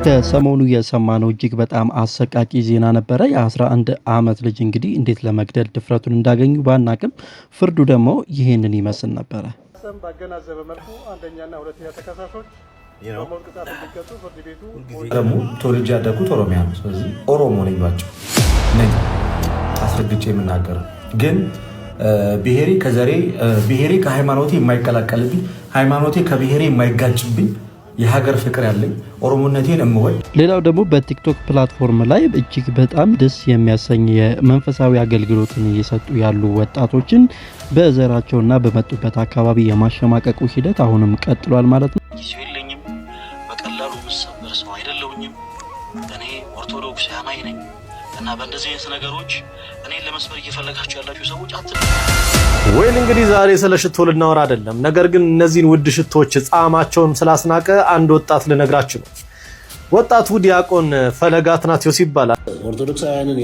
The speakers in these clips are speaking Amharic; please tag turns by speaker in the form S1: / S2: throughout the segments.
S1: ከሰሞኑ የሰማነው እጅግ በጣም አሰቃቂ ዜና ነበረ። የ11 ዓመት ልጅ እንግዲህ እንዴት ለመግደል ድፍረቱን እንዳገኙ ባናቅም ፍርዱ ደግሞ ይሄንን ይመስል ነበረ።
S2: ባገናዘበ መልኩ አንደኛና ሁለተኛ ተከሳሾች በሞት ቅጣት እንዲቀጡ ፍርድ ቤቱ
S3: ደግሞ ተወልጄ ያደግኩት ኦሮሚያ ነው። ስለዚህ ኦሮሞ ነኝ ባጭው ነኝ አስረግጬ የምናገረው ግን ብሔሬ ከዘሬ ብሔሬ ከሃይማኖቴ የማይቀላቀልብኝ ሃይማኖቴ ከብሔሬ የማይጋጭብኝ የሀገር ፍቅር ያለኝ ኦሮሞነቴን እምወድ።
S1: ሌላው ደግሞ በቲክቶክ ፕላትፎርም ላይ እጅግ በጣም ደስ የሚያሰኝ የመንፈሳዊ አገልግሎትን እየሰጡ ያሉ ወጣቶችን በዘራቸውና በመጡበት አካባቢ የማሸማቀቁ ሂደት አሁንም ቀጥሏል ማለት ነው።
S4: ጊዜው የለኝም፣ በቀላሉ መሰበር ሰው አይደለሁኝም፣ እኔ ኦርቶዶክስ አማኝ ነኝ እና በእንደዚህ አይነት ነገሮች እኔን ለመስበር እየፈለጋችሁ ያላችሁ ሰዎች
S5: ወይን እንግዲህ ዛሬ ስለ ሽቶ ልናወራ አይደለም። ነገር ግን እነዚህን ውድ ሽቶች ጣዕማቸውን ስላስናቀ አንድ ወጣት ልነግራችሁ ነው። ወጣቱ ዲያቆን ፈለገ አትናቴዎስ ይባላል።
S6: ኦርቶዶክሳውያንን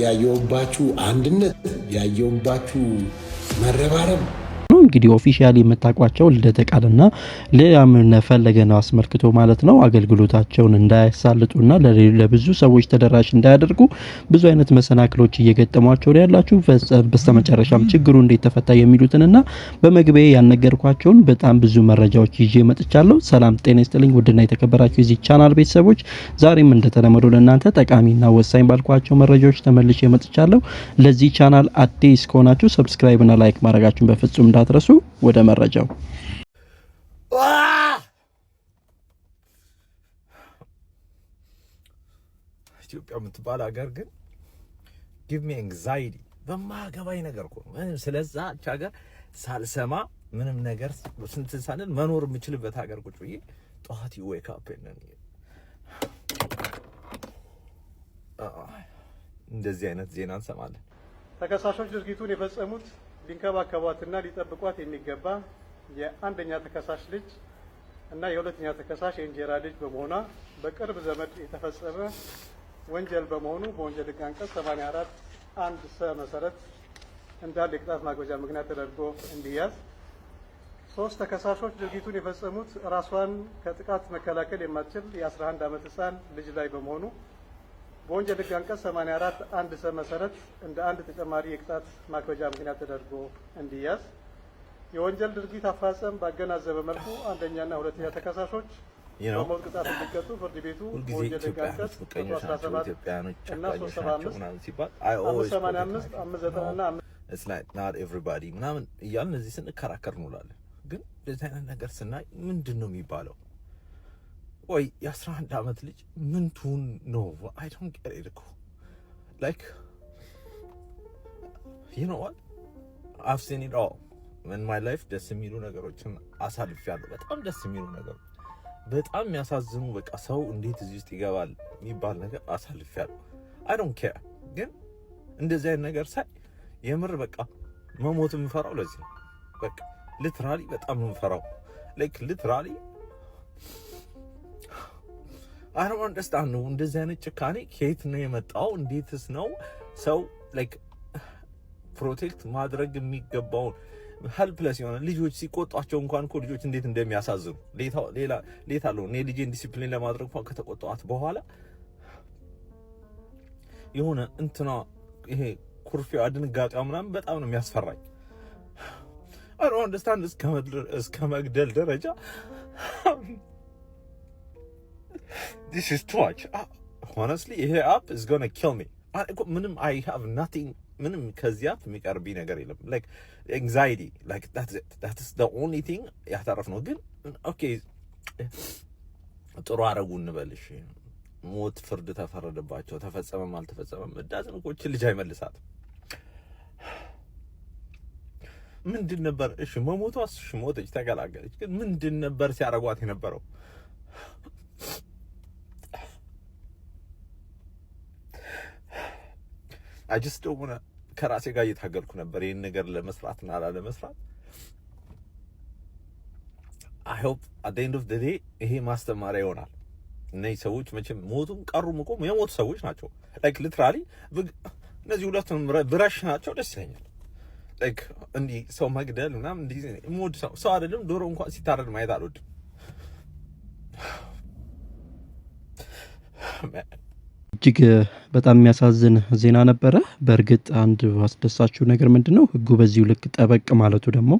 S6: ያየሁባችሁ አንድነት፣ ያየሁባችሁ መረባረብ
S1: እንግዲህ ኦፊሻሊ የምታውቋቸው ልደተ ቃልና ሌላም ፈለገ ነው አስመልክቶ ማለት ነው አገልግሎታቸውን እንዳያሳልጡና ለብዙ ሰዎች ተደራሽ እንዳያደርጉ ብዙ አይነት መሰናክሎች እየገጠሟቸው ያላችሁ በስተመጨረሻም ችግሩ እንዴት ተፈታ የሚሉትንና በመግቢያ ያነገርኳቸውን በጣም ብዙ መረጃዎች ይዤ መጥቻለሁ። ሰላም ጤና ይስጥልኝ ውድና የተከበራችሁ የዚህ ቻናል ቤተሰቦች፣ ዛሬም እንደተለመደው ለእናንተ ጠቃሚና ወሳኝ ባልኳቸው መረጃዎች ተመልሼ መጥቻለሁ። ለዚህ ቻናል አዲስ ከሆናችሁ ሰብስክራይብ እና ላይክ ማድረጋችሁን በፍጹም እንዳትረሱ። ወደ መረጃው
S3: ኢትዮጵያ የምትባል ሀገር ግን give me anxiety በማገባኝ ነገር እኮ ነው። ስለዛች ሀገር ሳልሰማ ምንም ነገር ስንት ሳንል መኖር የምችልበት ሀገር ቁጭ ብዬ ጠዋት wake up እንደዚህ አይነት ዜና እንሰማለን።
S2: ተከሳሾች ድርጊቱን የፈጸሙት ሊንከባከቧትና ሊጠብቋት የሚገባ የአንደኛ ተከሳሽ ልጅ እና የሁለተኛ ተከሳሽ የእንጀራ ልጅ በመሆኗ በቅርብ ዘመድ የተፈጸመ ወንጀል በመሆኑ በወንጀል ሕግ አንቀጽ 84 1 ሰ መሰረት እንዳለ የቅጣት ማክበጃ ምክንያት ተደርጎ እንዲያዝ። ሶስት ተከሳሾች ድርጊቱን የፈጸሙት ራሷን ከጥቃት መከላከል የማትችል የ11 ዓመት ህፃን ልጅ ላይ በመሆኑ በወንጀል ሕግ አንቀጽ 84 1 ሰ መሰረት እንደ አንድ ተጨማሪ የቅጣት ማክበጃ ምክንያት ተደርጎ እንዲያዝ። የወንጀል ድርጊት አፈጻጸም ባገናዘበ መልኩ አንደኛና ሁለተኛ ተከሳሾች በሞት ቅጣት እንዲቀጡ ፍርድ ቤቱ በወንጀል ሕግ አንቀጽ 17 እና 375 585 590
S3: it's like not everybody ምናምን እያልን እዚህ ስንከራከር እንውላለን። ግን እንደዚህ አይነት ነገር ስናይ ምንድነው የሚባለው? ወይ የ11 ዓመት ልጅ ምን ቱን ነው? I don't get it እኮ like you know what I've seen it all in my life። ደስ የሚሉ ነገሮችን አሳልፌያለሁ። በጣም ደስ የሚሉ ነገሮች፣ በጣም የሚያሳዝኑ በቃ ሰው እንዴት እዚህ ውስጥ ይገባል የሚባል ነገር አሳልፌያለሁ። I don't care። ግን እንደዚህ አይነት ነገር ሳይ የምር በቃ መሞት የምፈራው ለዚህ ነው። በቃ ሊትራሊ በጣም የምፈራው like literally I don't understand ነው እንደዚህ አይነት ጭካኔ ከየት ነው የመጣው? እንዴትስ ነው ሰው like ፕሮቴክት ማድረግ የሚገባውን ሄልፕለስ የሆነ ልጆች ሲቆጣቸው እንኳን እኮ ልጆች እንዴት እንደሚያሳዝኑ ሌላ አለው። እኔ ልጄን ዲሲፕሊን ለማድረግ እንኳን ከተቆጣኋት በኋላ የሆነ እንትና ይሄ ኩርፊያ ድንጋጤው ምናምን በጣም ነው የሚያስፈራኝ። I don't understand እስከ መግደል ደረጃ this is too much. Honestly, ይሄ app is going to kill me. ምንም I have nothing ምንም ከዚህ app የሚቀርብኝ ነገር የለም። like anxiety like that is the only thing ያተረፍነው። ግን okay ጥሩ አረጉ እንበልሽ፣ ሞት ፍርድ ተፈረደባቸው፣ ተፈጸመም አልተፈጸመም ዳዝን እኮ ልጅ አይመልሳትም። ምንድን ነበር እሺ መሞቷስ? እሺ ሞተች፣ ተገላገለች። ግን ምንድን ነበር ሲያረጓት የነበረው? I just don't want to ከራሴ ጋር እየታገልኩ ነበር ይሄን ነገር ለመስራትና ላለመስራት። I hope at the end of the day ይሄ ማስተማሪያ ይሆናል። እነዚህ ሰዎች መቼም ሞቱም ቀሩም እኮ የሞቱ ሰዎች ናቸው። like literally እነዚህ ሁለቱም ብራሽ ናቸው። ደስ ይለኛል like እንዲህ ሰው መግደል ምናምን እንዲህ ሞድ ሰው አይደለም። ዶሮ እንኳን ሲታረድ ማየት አልወድም።
S1: እጅግ በጣም የሚያሳዝን ዜና ነበረ። በእርግጥ አንድ አስደሳችው ነገር ምንድነው ህጉ በዚሁ ልክ ጠበቅ ማለቱ ደግሞ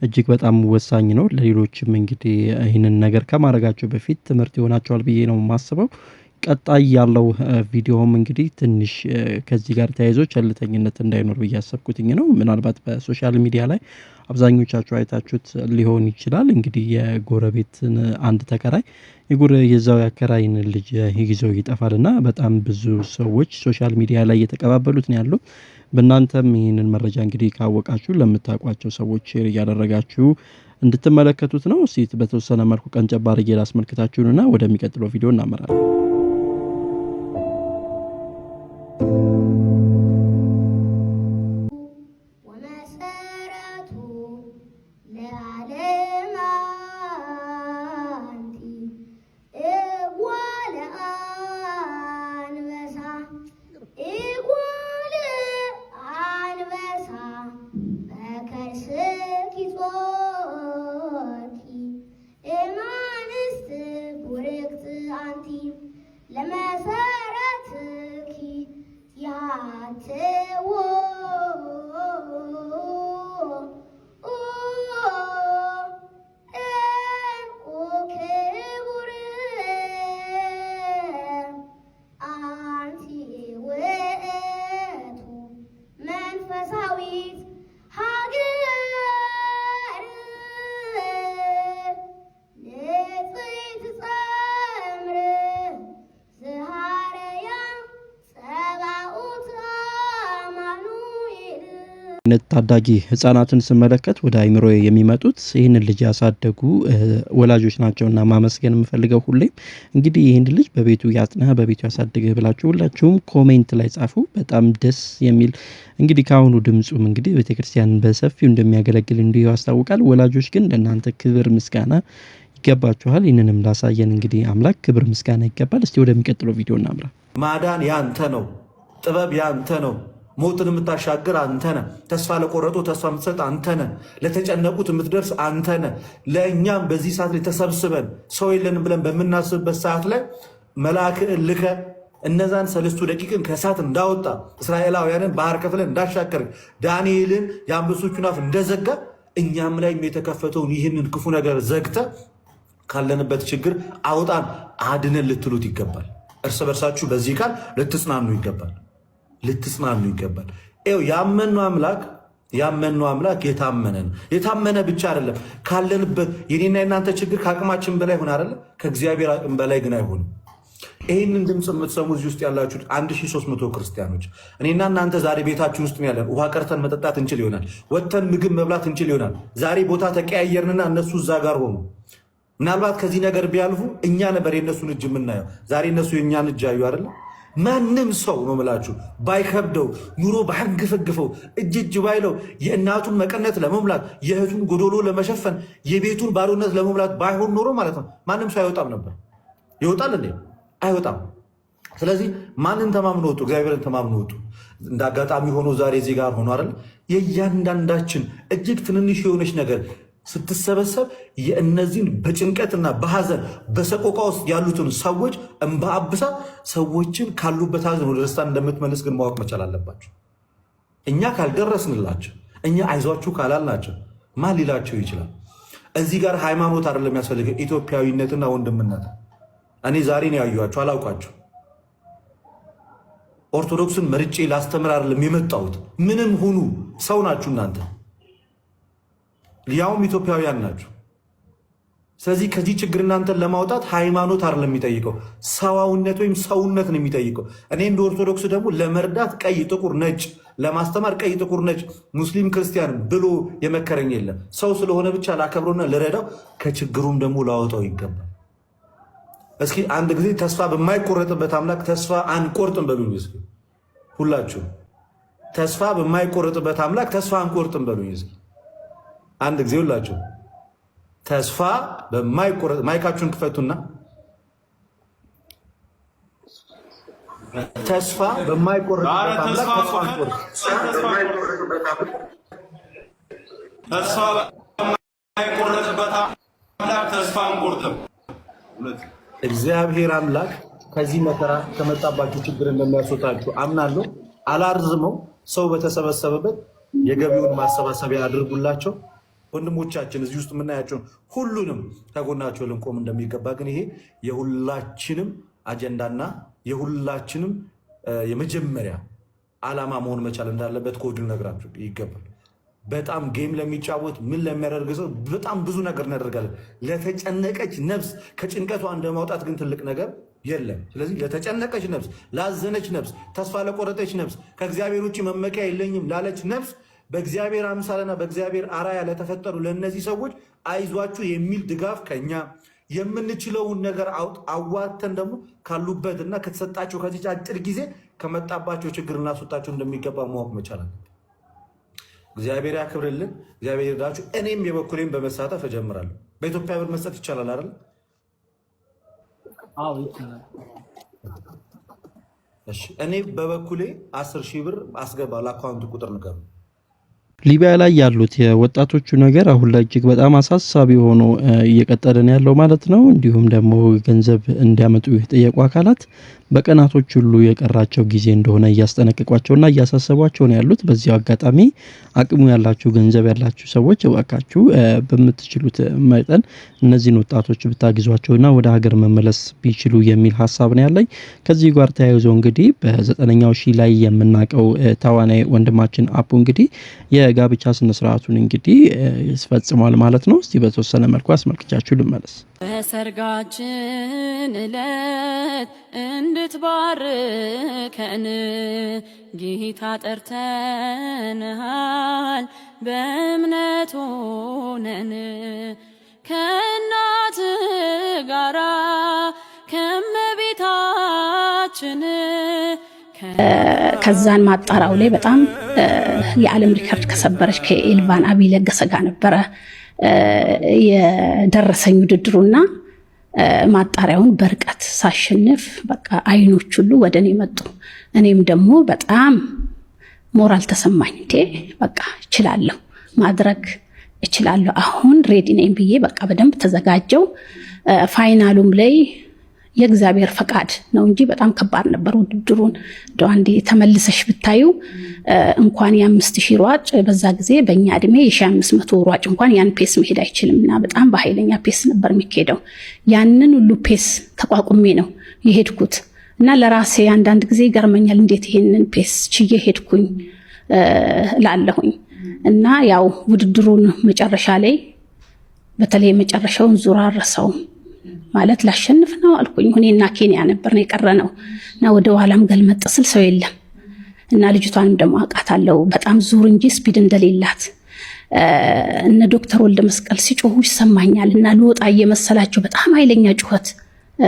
S1: እጅግ በጣም ወሳኝ ነው። ለሌሎችም እንግዲህ ይህንን ነገር ከማድረጋቸው በፊት ትምህርት ይሆናቸዋል ብዬ ነው የማስበው። ቀጣይ ያለው ቪዲዮም እንግዲህ ትንሽ ከዚህ ጋር ተያይዞ ቸልተኝነት እንዳይኖር ብዬ ያሰብኩትኝ ነው። ምናልባት በሶሻል ሚዲያ ላይ አብዛኞቻችሁ አይታችሁት ሊሆን ይችላል። እንግዲህ የጎረቤትን አንድ ተከራይ የዛው ያከራይን ልጅ ይዞ ይጠፋልና በጣም ብዙ ሰዎች ሶሻል ሚዲያ ላይ እየተቀባበሉት ነው ያለው። በእናንተም ይህንን መረጃ እንግዲህ ካወቃችሁ ለምታውቋቸው ሰዎች ሼር እያደረጋችሁ እንድትመለከቱት ነው። እስቲ በተወሰነ መልኩ ቀንጨብ አድርጌ ላስመልክታችሁና ወደሚቀጥለው ቪዲዮ እናመራለን። ታዳጊ ህፃናትን ስመለከት ወደ አይምሮ የሚመጡት ይህንን ልጅ ያሳደጉ ወላጆች ናቸውና ማመስገን የምፈልገው ሁሌም እንግዲህ ይህን ልጅ በቤቱ ያጽናህ በቤቱ ያሳድግህ ብላችሁ ሁላችሁም ኮሜንት ላይ ጻፉ። በጣም ደስ የሚል እንግዲህ ካሁኑ ድምጹም እንግዲህ ቤተክርስቲያን በሰፊው እንደሚያገለግል እንዲሁ ያስታውቃል። ወላጆች ግን ለእናንተ ክብር ምስጋና ይገባችኋል። ይህንንም ላሳየን እንግዲህ አምላክ ክብር ምስጋና ይገባል። እስቲ ወደሚቀጥለው ቪዲዮ እናምራ።
S7: ማዳን ያንተ ነው፣ ጥበብ ያንተ ነው። ሞትን የምታሻግር አንተ ነህ። ተስፋ ለቆረጡ ተስፋ የምትሰጥ አንተ ነህ። ለተጨነቁት የምትደርስ አንተ ነህ። ለእኛም በዚህ ሰዓት ላይ ተሰብስበን ሰው የለንም ብለን በምናስብበት ሰዓት ላይ መልአክህን ልከ እነዛን 3 ደቂቅን ከእሳት እንዳወጣ እስራኤላውያንን ባህር ከፍለን እንዳሻገር ዳንኤልን የአንበሶቹን አፍ እንደዘጋ እኛም ላይ የተከፈተውን ይህንን ክፉ ነገር ዘግተ ካለንበት ችግር አውጣን አድነን ልትሉት ይገባል። እርስ በርሳችሁ በዚህ ቃል ልትጽናኑ ይገባል። ያመነው አምላክ የታመነ ነው። የታመነ ብቻ አይደለም ካለንበት የኔና የናንተ ችግር ከአቅማችን በላይ ሆነ አይደለ? ከእግዚአብሔር አቅም በላይ ግን አይሆንም። ይህንን ድምፅ የምትሰሙ እዚህ ውስጥ ያላችሁት 1300 ክርስቲያኖች እኔና እናንተ ዛሬ ቤታችን ውስጥ ያለን ውሃ ቀርተን መጠጣት እንችል ይሆናል። ወጥተን ምግብ መብላት እንችል ይሆናል። ዛሬ ቦታ ተቀያየርንና እነሱ እዛ ጋር ሆኑ። ምናልባት ከዚህ ነገር ቢያልፉ እኛ ነበር የእነሱን እጅ የምናየው። ዛሬ እነሱ የእኛን እጅ አዩ አይደለ? ማንም ሰው ነው ምላችሁ ባይከብደው ኑሮ ባንገፈግፈው እጅ ባይለው የእናቱን መቀነት ለመሙላት የእህቱን ጎዶሎ ለመሸፈን የቤቱን ባዶነት ለመሙላት ባይሆን ኖሮ ማለት ነው ማንም ሰው አይወጣም ነበር። ይወጣል እንዴ? አይወጣም። ስለዚህ ማንን ተማምኖ ወጡ? እግዚአብሔርን ተማምኖ ወጡ። እንደ አጋጣሚ ሆኖ ዛሬ እዚህ ጋር ሆኖ አይደል? የእያንዳንዳችን እጅግ ትንንሽ የሆነች ነገር ስትሰበሰብ የእነዚህን በጭንቀትና በሐዘን በሰቆቃ ውስጥ ያሉትን ሰዎች እንባ አብሳ ሰዎችን ካሉበት ሐዘን ወደ ደስታ እንደምትመልስ ግን ማወቅ መቻል አለባቸው። እኛ ካልደረስንላቸው፣ እኛ አይዟችሁ ካላልናቸው ማን ሊላቸው ይችላል? እዚህ ጋር ሃይማኖት አይደለም የሚያስፈልገው፣ ኢትዮጵያዊነትና ወንድምነት። እኔ ዛሬ ነው ያዩዋችሁ፣ አላውቃችሁ። ኦርቶዶክስን መርጬ ላስተምር አይደለም የመጣሁት። ምንም ሁኑ ሰው ናችሁ እናንተ፣ ያውም ኢትዮጵያውያን ናችሁ። ስለዚህ ከዚህ ችግር እናንተን ለማውጣት ሃይማኖት አይደለም የሚጠይቀው፣ ሰዋውነት ወይም ሰውነት ነው የሚጠይቀው። እኔ እንደ ኦርቶዶክስ ደግሞ ለመርዳት ቀይ ጥቁር ነጭ፣ ለማስተማር ቀይ ጥቁር ነጭ፣ ሙስሊም ክርስቲያን ብሎ የመከረኝ የለም። ሰው ስለሆነ ብቻ ላከብሮና ልረዳው፣ ከችግሩም ደግሞ ላወጣው ይገባል። እስኪ አንድ ጊዜ ተስፋ በማይቆረጥበት አምላክ ተስፋ አንቆርጥም በሉኝ። እስኪ ሁላችሁ ተስፋ በማይቆረጥበት አምላክ ተስፋ አንቆርጥም በሉኝ። እስኪ አንድ ጊዜ ሁላችሁ ተስፋ በማይቆረጥ ማይካችሁን ክፈቱና ተስፋ በማይቆረጥበት አምላክ ተስፋ አንቆርጥም።
S8: ተስፋ በማይቆረጥበት አምላክ ተስፋ አንቆርጥም።
S7: እግዚአብሔር አምላክ ከዚህ መከራ ከመጣባችሁ ችግር እንደሚያስወጣችሁ አምናለሁ። አላርዝመው። ሰው በተሰበሰበበት የገቢውን ማሰባሰቢያ አድርጉላቸው። ወንድሞቻችን እዚህ ውስጥ የምናያቸው ሁሉንም ከጎናቸው ልንቆም እንደሚገባ ግን ይሄ የሁላችንም አጀንዳና የሁላችንም የመጀመሪያ ዓላማ መሆን መቻል እንዳለበት ኮድ ልነግራችሁ ይገባል። በጣም ጌም ለሚጫወት ምን ለሚያደርግ ሰው በጣም ብዙ ነገር እናደርጋለን። ለተጨነቀች ነፍስ ከጭንቀቷ እንደማውጣት ግን ትልቅ ነገር የለም። ስለዚህ ለተጨነቀች ነፍስ፣ ላዘነች ነፍስ፣ ተስፋ ለቆረጠች ነፍስ፣ ከእግዚአብሔር ውጭ መመኪያ የለኝም ላለች ነፍስ በእግዚአብሔር አምሳልና በእግዚአብሔር አራያ ለተፈጠሩ ለእነዚህ ሰዎች አይዟችሁ የሚል ድጋፍ ከኛ የምንችለውን ነገር አዋተን ደግሞ ካሉበትና ከተሰጣቸው ከዚህ አጭር ጊዜ ከመጣባቸው ችግር እናስወጣቸው እንደሚገባ ማወቅ መቻላል። እግዚአብሔር ያክብርልን፣ እግዚአብሔር ይርዳችሁ። እኔም የበኩሌን በመሳተፍ እጀምራለሁ። በኢትዮጵያ ብር መስጠት ይቻላል አይደል?
S8: አዎ ይቻላል።
S7: እሺ እኔ በበኩሌ 10,000 ብር አስገባ ለአካውንት ቁጥር ንገሩ።
S1: ሊቢያ ላይ ያሉት የወጣቶቹ ነገር አሁን ላይ እጅግ በጣም አሳሳቢ ሆኖ እየቀጠለን ያለው ማለት ነው። እንዲሁም ደግሞ ገንዘብ እንዲያመጡ የጠየቁ አካላት በቀናቶች ሁሉ የቀራቸው ጊዜ እንደሆነ እያስጠነቀቋቸውና እያሳሰቧቸው ነው ያሉት። በዚህ አጋጣሚ አቅሙ ያላችሁ ገንዘብ ያላችሁ ሰዎች እባካችሁ በምትችሉት መጠን እነዚህን ወጣቶች ብታግዟቸውና ወደ ሀገር መመለስ ቢችሉ የሚል ሀሳብ ነው ያለኝ። ከዚህ ጋር ተያይዞ እንግዲህ በ90ኛው ሺህ ላይ የምናውቀው ተዋናይ ወንድማችን አፑ እንግዲህ የጋብቻ ስነ ስርዓቱን እንግዲህ ይፈጽማል ማለት ነው። እስቲ በተወሰነ መልኩ አስመልክቻችሁ ልመለስ።
S9: በሰርጋችን እለት እንድትባርከን ጌታ ጠርተንሃል፣ በእምነት ሆነን ከእናት ጋራ ከመቤታችን
S10: ከዛን ማጣራው ላይ በጣም የዓለም ሪከርድ ከሰበረች ከኤልቫን አቢለገሰ ጋር ነበረ የደረሰኝ ውድድሩና ማጣሪያውን በርቀት ሳሸንፍ በቃ አይኖች ሁሉ ወደኔ መጡ። እኔም ደግሞ በጣም ሞራል ተሰማኝ። በቃ እችላለሁ፣ ማድረግ እችላለሁ፣ አሁን ሬዲ ነኝ ብዬ በቃ በደንብ ተዘጋጀው። ፋይናሉም ላይ የእግዚአብሔር ፈቃድ ነው እንጂ በጣም ከባድ ነበር ውድድሩን። አንዴ ተመልሰሽ ብታዩ እንኳን የ5000 ሯጭ በዛ ጊዜ በእኛ እድሜ የ1500 ሯጭ እንኳን ያን ፔስ መሄድ አይችልምና በጣም በኃይለኛ ፔስ ነበር የሚሄደው። ያንን ሁሉ ፔስ ተቋቁሜ ነው የሄድኩት እና ለራሴ አንዳንድ ጊዜ ይገርመኛል እንዴት ይሄንን ፔስ ችዬ ሄድኩኝ ላለሁኝ። እና ያው ውድድሩን መጨረሻ ላይ በተለይ መጨረሻውን ዙር አረሳው ማለት ላሸንፍ ነው አልኩኝ። እኔና ኬንያ ነበር ነው የቀረነው እና ወደ ኋላም ገልመጥ ስል ሰው የለም እና ልጅቷንም ደግሞ አውቃታለሁ በጣም ዙር እንጂ ስፒድ እንደሌላት። እነ ዶክተር ወልደ መስቀል ሲጮሁ ይሰማኛል እና ልወጣ እየመሰላቸው በጣም ኃይለኛ ጩኸት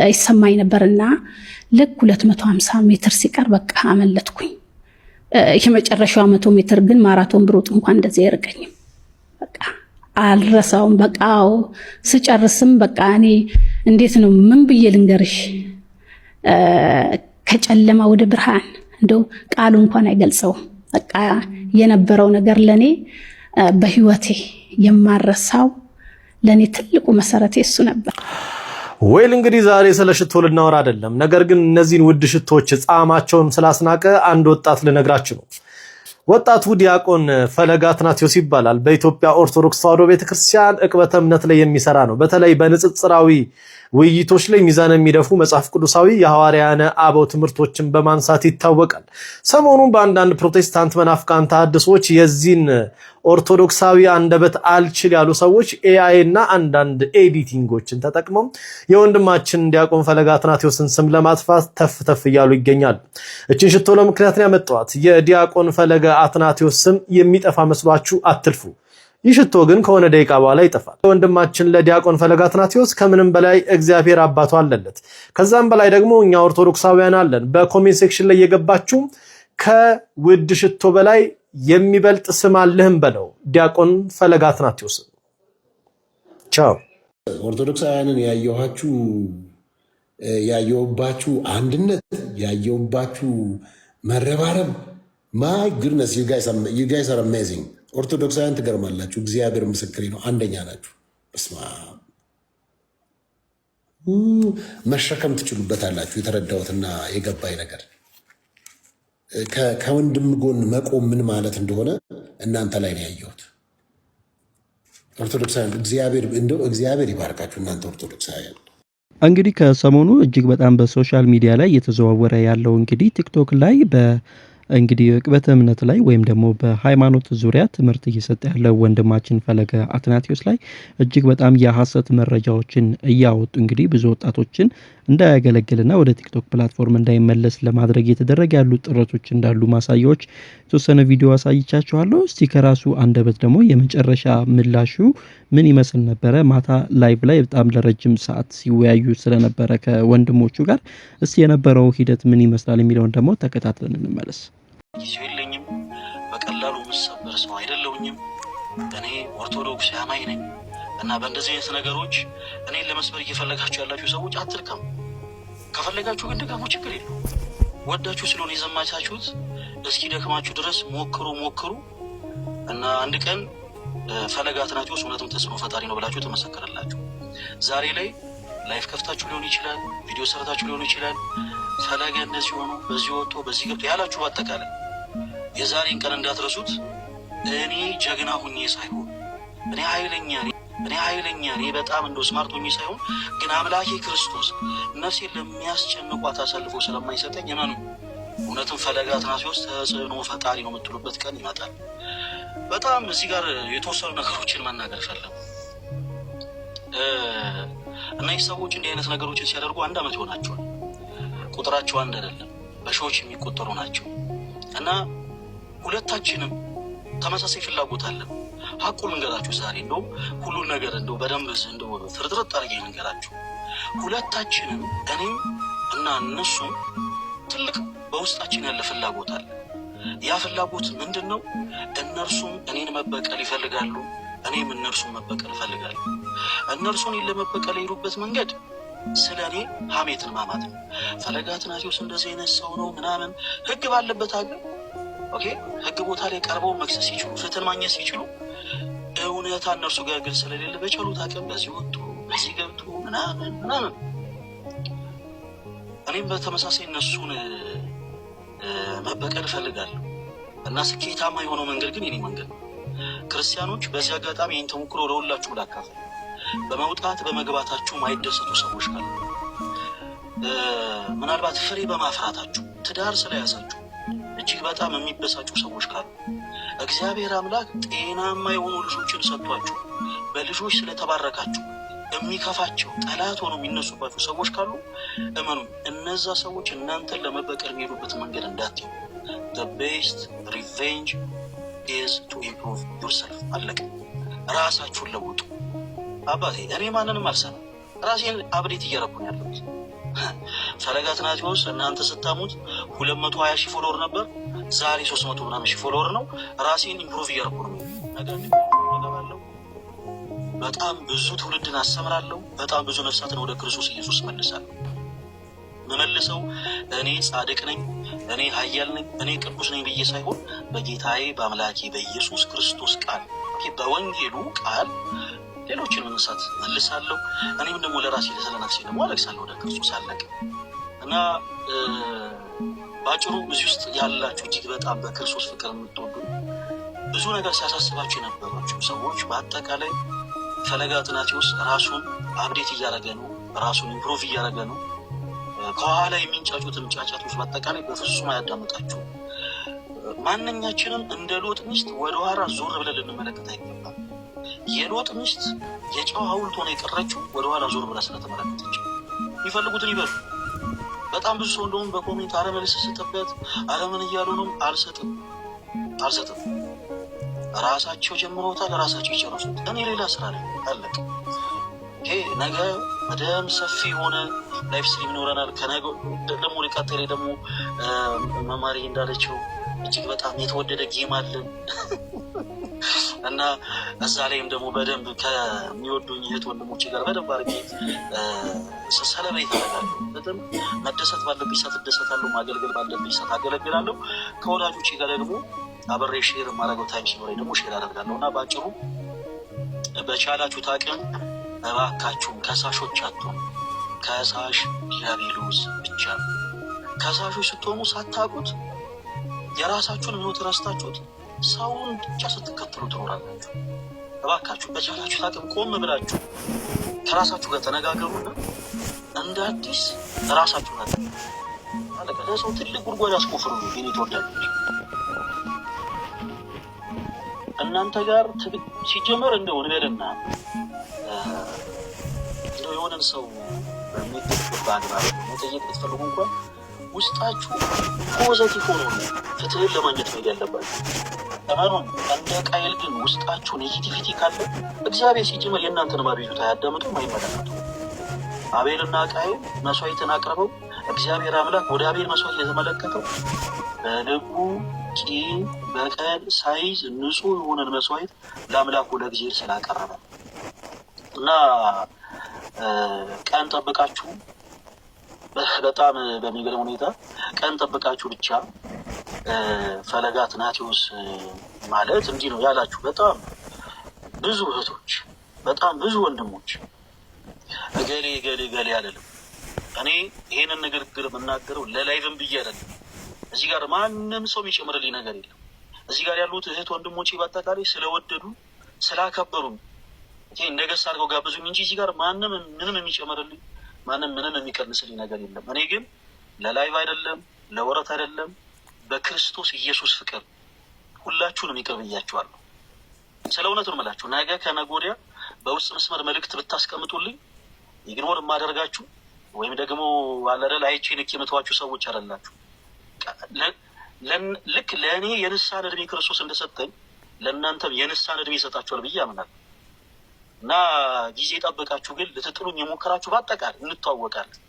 S10: ይሰማኝ ነበርና ልክ 250 ሜትር ሲቀር በቃ አመለጥኩኝ። የመጨረሻው 100 ሜትር ግን ማራቶን ብሮጥ እንኳን እንደዚህ አይርቀኝም። በቃ አልረሳውም። በቃ ስጨርስም በቃ እኔ እንዴት ነው ምን ብዬ ልንገርሽ፣ ከጨለማ ወደ ብርሃን እንደው ቃሉ እንኳን አይገልጸውም። በቃ የነበረው ነገር ለኔ በህይወቴ የማረሳው ለኔ ትልቁ መሰረቴ እሱ ነበር።
S5: ወይል እንግዲህ ዛሬ ስለ ሽቶ ልናወራ አይደለም፣ ነገር ግን እነዚህን ውድ ሽቶች ጻማቸውን ስላስናቀ አንድ ወጣት ልነግራችሁ ነው። ወጣቱ ዲያቆን ፈለገ አትናቴዎስ ይባላል። በኢትዮጵያ ኦርቶዶክስ ተዋሕዶ ቤተክርስቲያን ዕቅበተ እምነት ላይ የሚሰራ ነው። በተለይ በንጽጽራዊ ውይይቶች ላይ ሚዛን የሚደፉ መጽሐፍ ቅዱሳዊ የሐዋርያነ አበው ትምህርቶችን በማንሳት ይታወቃል። ሰሞኑን በአንዳንድ ፕሮቴስታንት መናፍቃን ተሐድሶች የዚህን ኦርቶዶክሳዊ አንደበት አልችል ያሉ ሰዎች ኤአይ እና አንዳንድ ኤዲቲንጎችን ተጠቅመው የወንድማችን ዲያቆን ፈለገ አትናቴዎስን ስም ለማጥፋት ተፍ እያሉ ይገኛሉ። እችን ሽቶ ለምክንያት ነው ያመጣኋት። የዲያቆን ፈለገ አትናቴዎስ ስም የሚጠፋ መስሏችሁ አትልፉ። ይህ ሽቶ ግን ከሆነ ደቂቃ በኋላ ይጠፋል። ወንድማችን ለዲያቆን ፈለገ አትናቴዎስ ከምንም በላይ እግዚአብሔር አባቱ አለለት። ከዛም በላይ ደግሞ እኛ ኦርቶዶክሳውያን አለን። በኮሜንት ሴክሽን ላይ የገባችሁ ከውድ ሽቶ በላይ የሚበልጥ ስም አለህም በለው ዲያቆን ፈለገ አትናቴዎስ። ቻው።
S6: ኦርቶዶክሳውያንን ያየሁባችሁ አንድነት፣ ያየሁባችሁ መረባረብ ማይ ጉድነስ ዩ ጋይስ አር አሜዚንግ። ኦርቶዶክሳውያን ትገርማላችሁ። እግዚአብሔር ምስክሬ ነው። አንደኛ ናችሁ። በስመ አብ መሸከም ትችሉበታላችሁ። የተረዳሁትና የገባኝ ነገር ከወንድም ጎን መቆም ምን ማለት እንደሆነ እናንተ ላይ ነው ያየሁት። ኦርቶዶክሳውያን እግዚአብሔር ይባርካችሁ እናንተ ኦርቶዶክሳውያን።
S1: እንግዲህ ከሰሞኑ እጅግ በጣም በሶሻል ሚዲያ ላይ እየተዘዋወረ ያለው እንግዲህ ቲክቶክ ላይ እንግዲህ ዕቅበተ እምነት ላይ ወይም ደግሞ በሃይማኖት ዙሪያ ትምህርት እየሰጠ ያለው ወንድማችን ፈለገ አትናቴዎስ ላይ እጅግ በጣም የሐሰት መረጃዎችን እያወጡ እንግዲህ ብዙ ወጣቶችን እንዳያገለግልና ወደ ቲክቶክ ፕላትፎርም እንዳይመለስ ለማድረግ የተደረገ ያሉ ጥረቶች እንዳሉ ማሳያዎች የተወሰነ ቪዲዮ አሳይቻችኋለሁ። እስቲ ከራሱ አንደበት ደግሞ የመጨረሻ ምላሹ ምን ይመስል ነበረ? ማታ ላይቭ ላይ በጣም ለረጅም ሰዓት ሲወያዩ ስለነበረ ከወንድሞቹ ጋር እስቲ የነበረው ሂደት ምን ይመስላል የሚለውን ደግሞ ተከታትለን እንመለስ።
S4: ጊዜው የለኝም። በቀላሉ የምሰበር ሰው አይደለሁኝም። እኔ ኦርቶዶክስ አማኝ ነኝ እና በእንደዚህ አይነት ነገሮች እኔን ለመስበር እየፈለጋችሁ ያላችሁ ሰዎች አትልቀሙ። ከፈለጋችሁ ግን ድጋሙ፣ ችግር የለው። ወዳችሁ ስለሆነ የዘማቻችሁት እስኪ ደክማችሁ ድረስ ሞክሩ እና አንድ ቀን ፈለገ አትናቴዎስ እውነትም ተጽዕኖ ፈጣሪ ነው ብላችሁ ተመሰከረላችሁ። ዛሬ ላይ ላይፍ ከፍታችሁ ሊሆን ይችላል፣ ቪዲዮ ሰርታችሁ ሊሆን ይችላል። ፈለገ እንደዚህ ሆኖ በዚህ ወጥቶ በዚህ ገብቶ ያላችሁ አጠቃላይ የዛሬን ቀን እንዳትረሱት። እኔ ጀግና ሁኜ ሳይሆን እኔ ኃይለኛ እኔ በጣም እንደው ስማርት ሁኜ ሳይሆን ግን አምላኬ ክርስቶስ ነፍሴን ለሚያስጨንቋት አሳልፎ ስለማይሰጠኝ እመኑ። እውነትም ፈለገ አትናቴዎስ ተጽዕኖ ፈጣሪ ነው የምትሉበት ቀን ይመጣል። በጣም እዚህ ጋር የተወሰኑ ነገሮችን መናገር ፈለጉ። እነዚህ ሰዎች እንዲህ አይነት ነገሮችን ሲያደርጉ 1 ዓመት ይሆናቸዋል። ቁጥራቸው አንድ አይደለም፣ በሺዎች የሚቆጠሩ ናቸው እና ሁለታችንም ተመሳሳይ ፍላጎት አለን። ሀቁን ልንገራችሁ ዛሬ እንደውም ሁሉን ነገር እንደው በደንብ እንደው ፍርጥርጥ አድርጌ ልንገራችሁ። ሁለታችንም እኔም እና እነሱም ትልቅ በውስጣችን ያለ ፍላጎት አለ። ያ ፍላጎት ምንድን ነው? እነርሱም እኔን መበቀል ይፈልጋሉ፣ እኔም እነርሱን መበቀል እፈልጋለሁ። እነርሱ እኔን ለመበቀል የሄዱበት መንገድ ስለ እኔ ሀሜትን ማማት ነው። ፈለገ አትናቴዎስ እንደዚህ አይነት ሰው ነው ምናምን። ህግ ባለበት ሀገር ህግ ቦታ ላይ ቀርበው መክሰስ ሲችሉ፣ ፍትህን ማግኘት ሲችሉ፣ እውነታ እነርሱ ጋር ግን ስለሌለ በቻሉት አቅም በዚህ ወጡ በዚህ ገብቶ ምናምን። እኔም በተመሳሳይ እነሱን መበቀል እፈልጋለሁ እና ስኬታማ የሆነው መንገድ ግን የኔ መንገድ ነው። ክርስቲያኖች በዚህ አጋጣሚ ይህን ተሞክሮ ለሁላችሁ ላካፍል። በመውጣት በመግባታችሁ ማይደሰቱ ሰዎች ካሉ፣ ምናልባት ፍሬ በማፍራታችሁ ትዳር ስለያዛችሁ እጅግ በጣም የሚበሳጩ ሰዎች ካሉ፣ እግዚአብሔር አምላክ ጤናማ የሆኑ ልጆችን ሰጥቷችሁ በልጆች ስለተባረካችሁ የሚከፋቸው ጠላት ሆኖ የሚነሱባችሁ ሰዎች ካሉ እመኑ፣ እነዛ ሰዎች እናንተን ለመበቀል የሚሄዱበት መንገድ እንዳትዩ። the best revenge is to improve yourself። አለቀ። ራሳችሁን ለውጡ። አባቴ እኔ ማንንም አልሰማም፣ ራሴን አብዴት እያረኩ ነው ያለሁት። ፈለገ አትናቴዎስ እናንተ ስታሙት 220 ሺህ ፎሎወር ነበር፣ ዛሬ 300 ምናምን ሺህ ፎሎወር ነው። ራሴን ኢምፕሩቭ እያረኩ ነው። ነገር ግን በጣም ብዙ ትውልድን አስተምራለሁ። በጣም ብዙ ነፍሳትን ወደ ክርስቶስ ኢየሱስ መልሳለሁ። መመልሰው እኔ ጻድቅ ነኝ፣ እኔ ኃያል ነኝ፣ እኔ ቅዱስ ነኝ ብዬ ሳይሆን በጌታዬ በአምላኬ በኢየሱስ ክርስቶስ ቃል፣ በወንጌሉ ቃል ሌሎችን መነሳት መልሳለሁ። እኔም ደግሞ ለራሴ ለነፍሴ ደግሞ አለቅሳለሁ ወደ ክርስቶስ። አለቀ እና ባጭሩ እዚህ ውስጥ ያላችሁ እጅግ በጣም በክርስቶስ ፍቅር የምትወዱ ብዙ ነገር ሲያሳስባችሁ የነበራችሁ ሰዎች በአጠቃላይ ፈለገ አትናቴዎስ ራሱን አብዴት እያደረገ ነው፣ ራሱን ኢምፕሮቭ እያደረገ ነው። ከኋላ የሚንጫጩትን ጫጫቶች በአጠቃላይ በፍጹም አያዳምጣችሁ። ማንኛችንም እንደ ሎጥ ሚስት ወደኋላ ዞር ብለን ልንመለከት አይገባም። የሎጥ ሚስት የጨው ሐውልት ሆነ የቀረችው ወደኋላ ዞር ብላ ስለተመለከተች። የሚፈልጉትን ይበሉ። በጣም ብዙ ሰው እንደውም በኮሜንት አረመን ስስጥበት አረመን እያሉ ነው። አልሰጥም። ራሳቸው ጀምሮታል፣ ራሳቸው ይጨርሱት። እኔ ሌላ ስራ ላይ አለቅ። ነገ በደም ሰፊ የሆነ ላይፍ ስትሪም ይኖረናል። ከነገ ደግሞ ሊቀጥል ደግሞ መማሪ እንዳለችው እጅግ በጣም የተወደደ ጌም አለን እና እዛ ላይም ደግሞ በደንብ ከሚወዱኝ እህት ወንድሞቼ ጋር በደንብ አድርጌ ሰለብሬት አደርጋለሁ። በጣም መደሰት ባለብኝ ሰዓት እደሰታለሁ፣ ማገልገል ባለብኝ ሰዓት አገለግላለሁ። ከወዳጆቼ ጋር ደግሞ አብሬ ሼር የማደርገው ታይም ሲኖረኝ ደግሞ ሼር አደርጋለሁ እና ባጭሩ በቻላችሁት አቅም እባካችሁም ከሳሾች አትሁኑ። ከሳሽ ዲያብሎስ ብቻ ነው። ከሳሾች ስትሆኑ ሳታውቁት የራሳችሁን ሕይወት ረስታችሁት ሰውን ብቻ ስትከተሉ ትኖራላችሁ። እባካችሁ በቻላችሁት አቅም ቆም ብላችሁ ከራሳችሁ ጋር ተነጋገሩና እንደ አዲስ ራሳችሁ ጋር አለቀ። ለሰው ትልቅ ጉድጓድ አስቆፍሩ። የኔ ተወዳጆች እናንተ ጋር ሲጀመር እንደው እንበልና እንደው የሆነን ሰው በሚገባ አግባብ መጠየቅ ብትፈልጉ እንኳን ውስጣችሁ ፖዘቲቭ ሆኖ ፍትህን ለማግኘት መሄድ ያለባችሁ። እመኑን። እንደ ቃየል ግን ውስጣችሁ ኔጌቲቪቲ ካለ እግዚአብሔር ሲጀመር የእናንተን አቤቱታ አያዳምጡም፣ አይመለከቱም። አቤልና ቃየል መስዋዕትን አቅርበው እግዚአብሔር አምላክ ወደ አቤል መስዋዕት የተመለከተው በልቡ ቂም በቀል ሳይዝ ንጹህ የሆነን መስዋዕት ለአምላኩ ለእግዚአብሔር ስላቀረበ እና ቀን ጠብቃችሁ በጣም በሚገርም ሁኔታ ቀን ጠብቃችሁ ብቻ ፈለገ አትናቴዎስ ማለት እንዲህ ነው ያላችሁ በጣም ብዙ እህቶች፣ በጣም ብዙ ወንድሞች እገሌ እገሌ እገሌ አይደለም። እኔ ይሄንን ንግግር የምናገረው ለላይቭም ብዬ አይደለም። እዚህ ጋር ማንም ሰው የሚጨምርልኝ ነገር የለም። እዚህ ጋር ያሉት እህት ወንድሞቼ በአጠቃላይ ስለወደዱ ስላከበሩ ይሄ እንደገስ አድርገው ጋብዙኝ እንጂ እዚህ ጋር ማንም ምንም የሚጨምርልኝ ማንም ምንም የሚቀንስልኝ ነገር የለም። እኔ ግን ለላይቭ አይደለም ለወረት አይደለም በክርስቶስ ኢየሱስ ፍቅር ሁላችሁንም ይቅር ብያችኋለሁ። ስለ እውነት ነው የምላችሁ። ነገ ከነገ ወዲያ በውስጥ መስመር መልእክት ብታስቀምጡልኝ ኢግኖር የማደርጋችሁ ወይም ደግሞ አለረል አይቼ ልክ የምተዋችሁ ሰዎች አይደላችሁ። ልክ ለእኔ የንስሐን እድሜ ክርስቶስ እንደሰጠኝ ለእናንተም የንስሐን እድሜ ይሰጣችኋል ብዬ አምናለሁ። እና ጊዜ ጠብቃችሁ ግን ልትጥሉኝ የሞከራችሁ በአጠቃላይ እንተዋወቃለን።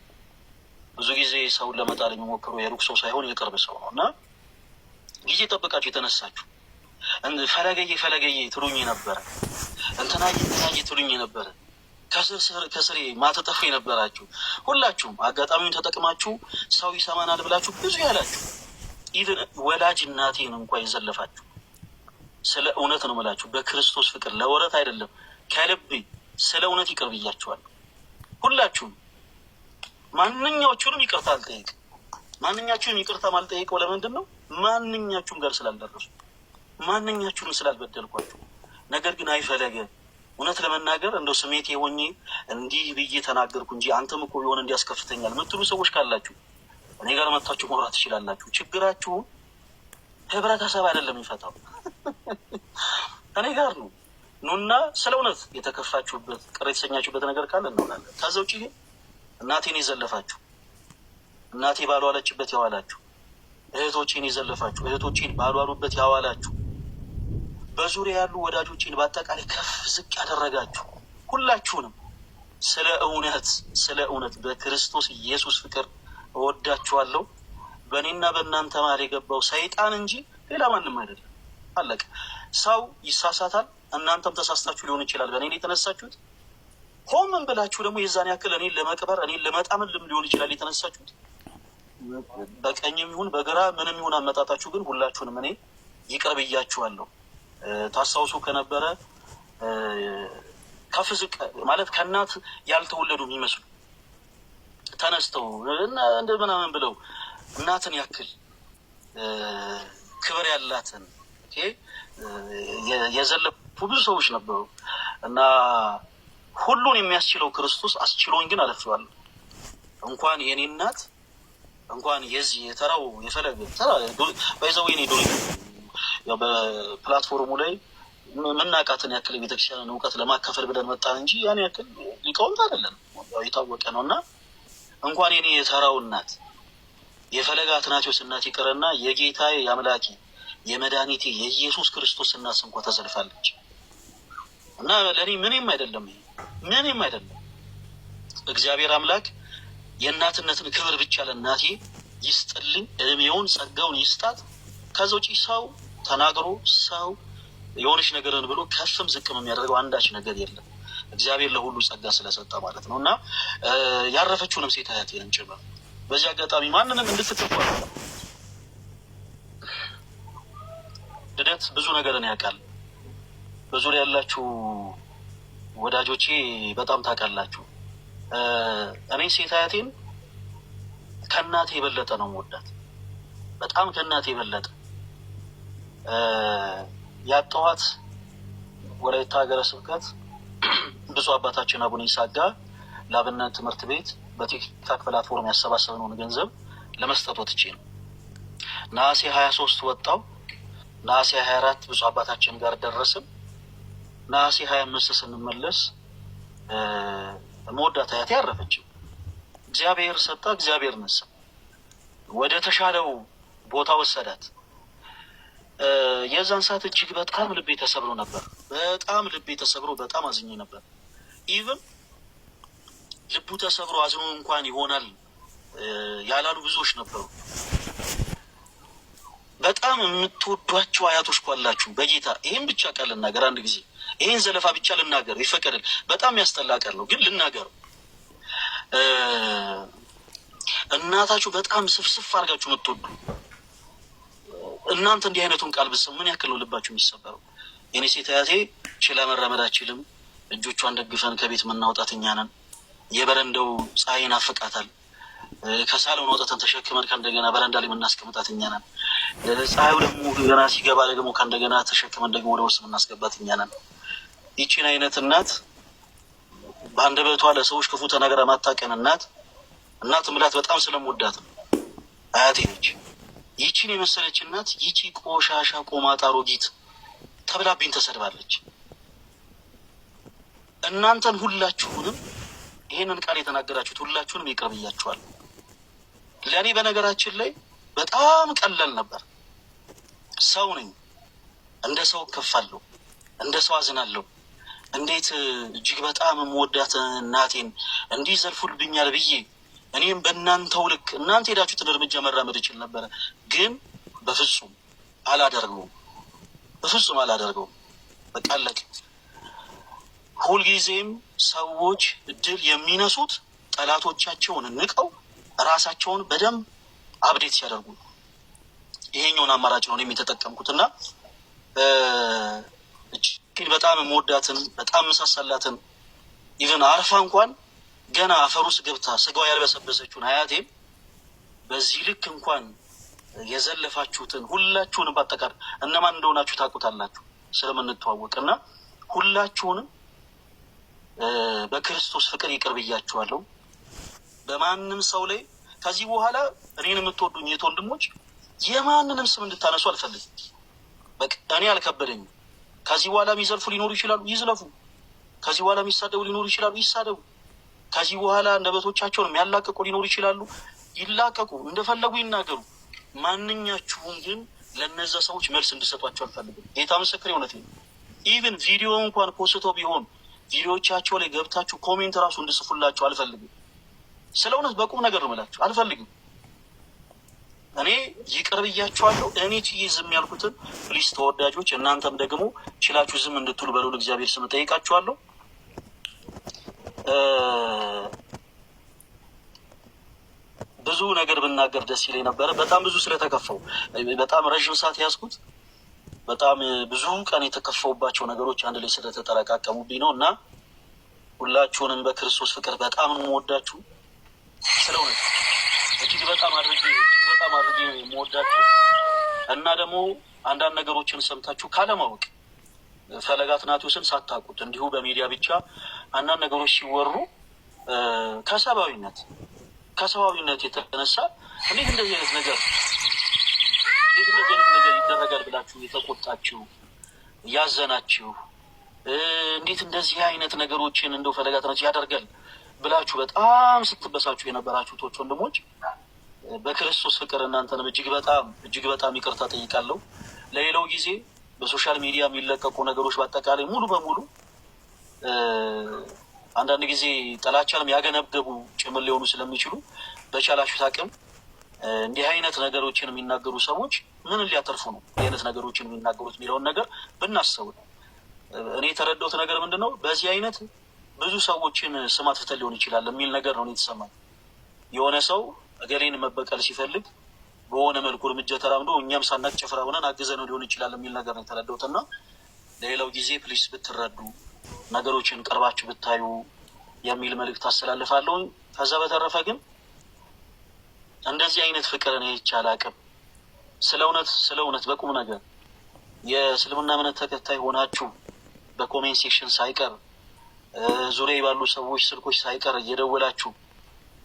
S4: ብዙ ጊዜ ሰውን ለመጣል የሚሞክሩ የሩቅ ሰው ሳይሆን የቅርብ ሰው ነው። እና ጊዜ ጠብቃችሁ የተነሳችሁ ፈለገዬ ትሉኝ ነበረ፣ እንትናዬ ትሉኝ ነበረ፣ ከስሬ ማተጠፉ የነበራችሁ ሁላችሁም አጋጣሚውን ተጠቅማችሁ ሰው ይሰማናል ብላችሁ ብዙ ያላችሁ ኢቭን ወላጅ እናቴን እንኳ የዘለፋችሁ ስለ እውነት ነው የምላችሁ። በክርስቶስ ፍቅር ለወረት አይደለም ከልቤ ስለ እውነት ይቅር ብያችኋለሁ። ሁላችሁም ማንኛዎቹንም ይቅርታ አልጠይቅ። ማንኛችሁንም ይቅርታ ማልጠይቀው ለምንድን ነው? ማንኛችሁም ጋር ስላልደረሱ ማንኛችሁንም ስላልበደልኳችሁ። ነገር ግን አይፈለገ እውነት ለመናገር እንደው ስሜቴ ሆኜ እንዲህ ብዬ ተናገርኩ እንጂ አንተም እኮ ቢሆን እንዲያስከፍተኛል የምትሉ ሰዎች ካላችሁ እኔ ጋር መጥታችሁ ማውራት ትችላላችሁ። ችግራችሁ ህብረተሰብ አይደለም የሚፈታው እኔ ጋር ነው። ኑና ስለ እውነት የተከፋችሁበት ቅር የተሰኛችሁበት ነገር ካለ እንሆናለን። ከዛ ውጭ ግን እናቴን የዘለፋችሁ እናቴ ባልዋለችበት ያዋላችሁ፣ እህቶቼን የዘለፋችሁ እህቶቼን ባልዋሉበት ያዋላችሁ፣ በዙሪያ ያሉ ወዳጆቼን በአጠቃላይ ከፍ ዝቅ ያደረጋችሁ ሁላችሁንም ስለ እውነት በክርስቶስ ኢየሱስ ፍቅር እወዳችኋለሁ። በእኔና በእናንተ መሀል የገባው ሰይጣን እንጂ ሌላ ማንም አይደለም። አለቀ። ሰው ይሳሳታል። እናንተም ተሳስታችሁ ሊሆን ይችላል። በእኔ የተነሳችሁት ሆምን ብላችሁ ደግሞ የዛን ያክል እኔን ለመቅበር እኔን ለመጣምን ሊሆን ይችላል የተነሳችሁት። በቀኝም ይሁን በግራ ምንም ይሁን አመጣጣችሁ ግን ሁላችሁንም እኔ ይቅር ብያችኋለሁ። ታስታውሱ ከነበረ ከፍ ዝቅ ማለት ከእናት ያልተወለዱ የሚመስሉ ተነስተው እንደ ምናምን ብለው እናትን ያክል ክብር ያላትን የዘለፉ ብዙ ሰዎች ነበሩ እና ሁሉን የሚያስችለው ክርስቶስ አስችሎኝ ግን አለፍዋለሁ። እንኳን የኔ እናት እንኳን የዚህ የተራው የፈለገ ባይዘው የኔ ዶሪ ያው በፕላትፎርሙ ላይ ምናቃትን ያክል ቤተክርስቲያንን እውቀት ለማካፈል ብለን መጣን እንጂ ያን ያክል ሊቃውንት አይደለም። ያው የታወቀ ነውና እንኳን የኔ የተራው እናት የፈለገ አትናቴዎስ እናት ይቅርና የጌታዬ የአምላኬ የመድኃኒቴ የኢየሱስ ክርስቶስ እናት እንኳ ተዘልፋለች እና ለኔ ምንም አይደለም። ምንም አይደለም። እግዚአብሔር አምላክ የእናትነትን ክብር ብቻ ለእናቴ ይስጥልኝ፣ እድሜውን ጸጋውን ይስጣት። ከዛ ውጪ ሰው ተናግሮ ሰው የሆነች ነገርን ብሎ ከፍም ዝቅም የሚያደርገው አንዳች ነገር የለም። እግዚአብሔር ለሁሉ ጸጋ ስለሰጠ ማለት ነው እና ያረፈችውንም ሴት አያቴንም ጭምር በዚህ አጋጣሚ ማንንም እንድትከፋ ልደት ብዙ ነገርን ያውቃል። በዙሪያ ያላችሁ ወዳጆቼ በጣም ታውቃላችሁ። እኔ ሴት አያቴን ከእናቴ የበለጠ ነው የምወዳት፣ በጣም ከእናቴ የበለጠ ያጠዋት ወላይታ ሀገረ ስብከት ብፁዕ አባታችን አቡነ ይስሐቅ ጋር ለአብነት ትምህርት ቤት በቲክታክ ፕላትፎርም ያሰባሰብነውን ገንዘብ ለመስጠት ወጥቼ ነው። ነሐሴ 23 ወጣው። ነሐሴ 24 ብፁዕ አባታችን ጋር ደረስን። ነሐሴ 25 ስንመለስ መወዳት አያቴ አረፈችው። እግዚአብሔር ሰጣ፣ እግዚአብሔር ነሳ። ወደ ተሻለው ቦታ ወሰዳት። የዛን ሰዓት እጅግ በጣም ልቤ ተሰብሮ ነበር። በጣም ልቤ ተሰብሮ በጣም አዝኜ ነበር። ኢቭን ልቡ ተሰብሮ አዝኖ እንኳን ይሆናል ያላሉ ብዙዎች ነበሩ። በጣም የምትወዷቸው አያቶች ካላችሁ በጌታ ይሄን ብቻ ቃል ልናገር። አንድ ጊዜ ይሄን ዘለፋ ብቻ ልናገር ይፈቀዳል። በጣም ያስጠላ ቃል ነው ግን ልናገር። እናታችሁ በጣም ስፍስፍ አድርጋችሁ የምትወዱ እናንተ እንዲህ አይነቱን ቃል ብትሰሙ ምን ያክል ነው ልባችሁ የሚሰበረው? የኔ ሴት አያቴ ችላ መራመድ አትችልም። እጆቿን ደግፈን ከቤት የምናወጣት እኛ ነን። የበረንዳው ፀሐይ ናፍቃታል። ከሳሎን ወጥተን ተሸክመን ከእንደገና በረንዳ ላይ የምናስቀምጣት እኛ ነን። ፀሐዩ ደግሞ ገና ሲገባ ደግሞ ከእንደገና ተሸክመን ደግሞ ወደ ውስጥ የምናስገባት እኛ ነን። ይቺን አይነት እናት በአንደበቷ ለሰዎች ክፉ ተናግራ ማታውቅን እናት ምላት በጣም ስለምወዳት ነው። አያቴ ነች። ይቺን የመሰለች እናት ይቺ ቆሻሻ ቆማጣ አሮጊት ተብላብኝ ተሰድባለች። እናንተን ሁላችሁንም ይሄንን ቃል የተናገራችሁት ሁላችሁንም ይቅር ብያችኋለሁ። ለእኔ በነገራችን ላይ በጣም ቀላል ነበር። ሰው ነኝ፣ እንደ ሰው እከፋለሁ፣ እንደ ሰው አዝናለሁ። እንዴት እጅግ በጣም የምወዳት እናቴን እንዲህ ዘልፉልብኛል ብዬ እኔም በእናንተው ልክ እናንተ ሄዳችሁትን እርምጃ መራመድ እችል ነበረ። ግን በፍጹም አላደርገውም፣ በፍጹም አላደርገውም። በቃ አለቀ። ሁልጊዜም ሰዎች እድል የሚነሱት ጠላቶቻቸውን ንቀው ራሳቸውን በደንብ አብዴት ሲያደርጉ ይሄኛውን አማራጭ ነው እኔም የተጠቀምኩት እና እጅግ በጣም የምወዳትን በጣም መሳሳላትን ኢቨን አርፋ እንኳን ገና አፈር ውስጥ ገብታ ስጋዋ ያልበሰበሰችውን አያቴም በዚህ ልክ እንኳን የዘለፋችሁትን ሁላችሁንም በአጠቃላይ እነማን እንደሆናችሁ ታውቁታላችሁ ስለምንተዋወቅ እና ሁላችሁንም በክርስቶስ ፍቅር ይቅር ብያችኋለሁ። በማንም ሰው ላይ ከዚህ በኋላ እኔን የምትወዱኝ የት ወንድሞች የማንንም ስም እንድታነሱ አልፈልግም። በቃ እኔ አልከበደኝም። ከዚህ በኋላ የሚዘልፉ ሊኖሩ ይችላሉ፣ ይዝለፉ። ከዚህ በኋላ የሚሳደቡ ሊኖሩ ይችላሉ፣ ይሳደቡ። ከዚህ በኋላ አንደበቶቻቸውን የሚያላቅቁ ሊኖሩ ይችላሉ፣ ይላቀቁ፣ እንደፈለጉ ይናገሩ። ማንኛችሁም ግን ለነዛ ሰዎች መልስ እንድሰጧቸው አልፈልግም። ጌታ ምስክር እውነት ነው። ኢቭን ቪዲዮ እንኳን ፖስቶ ቢሆን ቪዲዮቻቸው ላይ ገብታችሁ ኮሜንት ራሱ እንድጽፉላቸው አልፈልግም። ስለ እውነት በቁም ነገር ነው የምላችሁ፣ አልፈልግም። እኔ ይቅር ብያችኋለሁ። እኔ ችዬ ዝም ያልኩትን ፕሊስ ተወዳጆች፣ እናንተም ደግሞ ችላችሁ ዝም እንድትሉ በልዑል እግዚአብሔር ስም ጠይቃችኋለሁ። ብዙ ነገር ብናገር ደስ ይለኝ ነበረ። በጣም ብዙ ስለተከፈው በጣም ረዥም ሰዓት ያዝኩት። በጣም ብዙ ቀን የተከፈውባቸው ነገሮች አንድ ላይ ስለተጠረቃቀሙብኝ ነው እና ሁላችሁንም በክርስቶስ ፍቅር በጣም የምወዳችሁ ስለሆነ እጅግ በጣም አድርጌ የምወዳችሁ እና ደግሞ አንዳንድ ነገሮችን ሰምታችሁ ካለማወቅ ፈለገ አትናቴዎስን ሳታውቁት እንዲሁ በሚዲያ ብቻ አንዳንድ ነገሮች ሲወሩ ከሰብአዊነት የተነሳ እንዴት እንደዚህ አይነት ነገር ይደረጋል ብላችሁ የተቆጣችሁ ያዘናችሁ፣ እንዴት እንደዚህ አይነት ነገሮችን እንደው ፈለገ አትናቴዎስ ያደርጋል ብላችሁ በጣም ስትበሳችሁ የነበራችሁ ቶች ወንድሞች በክርስቶስ ፍቅር እናንተንም እጅግ በጣም ይቅርታ ጠይቃለሁ። ለሌላው ጊዜ በሶሻል ሚዲያ የሚለቀቁ ነገሮች በአጠቃላይ ሙሉ በሙሉ አንዳንድ ጊዜ ጥላቻንም ያገነበቡ ጭምር ሊሆኑ ስለሚችሉ በቻላችሁት አቅም እንዲህ አይነት ነገሮችን የሚናገሩ ሰዎች ምን ሊያተርፉ ነው አይነት ነገሮችን የሚናገሩት የሚለውን ነገር ብናስተውል። እኔ የተረዳሁት ነገር ምንድን ነው፣ በዚህ አይነት ብዙ ሰዎችን ስም አጥፍተን ሊሆን ይችላል የሚል ነገር ነው የተሰማኝ። የሆነ ሰው እገሌን መበቀል ሲፈልግ በሆነ መልኩ እርምጃ ተራምዶ እኛም ሳናቅ ጭፍራ ሆነን አግዘነው ሊሆን ይችላል የሚል ነገር ነው የተረዳሁት እና ለሌላው ጊዜ ፕሊስ ብትረዱ፣ ነገሮችን ቀርባችሁ ብታዩ፣ የሚል መልእክት አስተላልፋለሁ። ከዛ በተረፈ ግን እንደዚህ አይነት ፍቅር እኔ ይቻል አቅም ስለ እውነት በቁም ነገር የእስልምና እምነት ተከታይ ሆናችሁ በኮሜንት ሴክሽን ሳይቀር ዙሪያ ባሉ ሰዎች ስልኮች ሳይቀር እየደወላችሁ